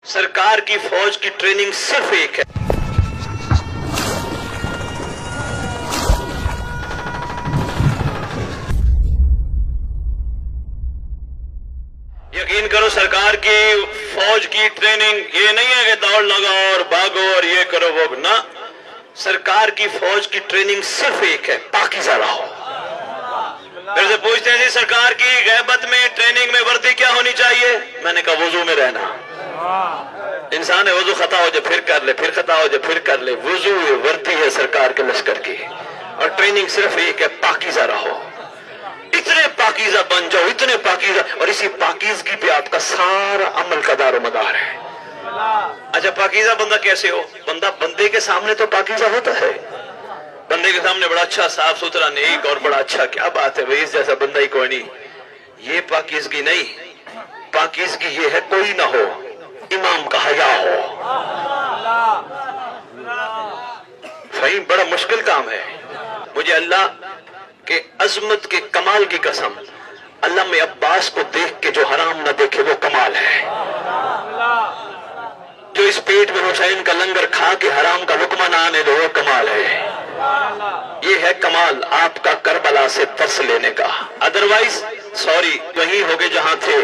सरकार की फौज की ट्रेनिंग सिर्फ एक है, यकीन करो सरकार की फौज की ट्रेनिंग ये नहीं है कि दौड़ लगाओ और भागो और ये करो वो ना। सरकार की फौज की ट्रेनिंग सिर्फ एक है, पाकीज़ा रहो। फिर से पूछते हैं जी सरकार की गैबत में ट्रेनिंग में वर्दी क्या होनी चाहिए? मैंने कहा वुजू में रहना। इंसान है वुजू खता हो जाए फिर कर ले, फिर खता हो जाए फिर कर ले। वुजू वर्दी है सरकार के लश्कर की, और ट्रेनिंग सिर्फ एक है, पाकीज़ा रहो। इतने पाकीज़ा बन जाओ, इतने पाकीज़ा, और इसी पाकीज़गी पे आपका सारा अमल का दारो मदार है। अच्छा पाकीज़ा बंदा कैसे हो? बंदा बंदे के सामने तो पाकीज़ा होता है, बंदे के सामने बड़ा अच्छा साफ सुथरा नेक और बड़ा अच्छा, क्या बात है भाई, इस जैसा बंदा ही कोई नहीं। ये पाकीज़गी नहीं, पाकीज़गी ये है कोई ना हो, इमाम का हया हो। भाई बड़ा मुश्किल काम है। मुझे अल्लाह के अजमत के कमाल की कसम, अल्लाह में अब्बास को देख के जो हराम ना देखे वो कमाल है। जो इस पेट में हुसैन का लंगर खा के हराम का लुकमा ना आने दो वो कमाल है। ये है कमाल आपका करबला से दर्स लेने का। अदरवाइज सॉरी वहीं होगे जहां थे।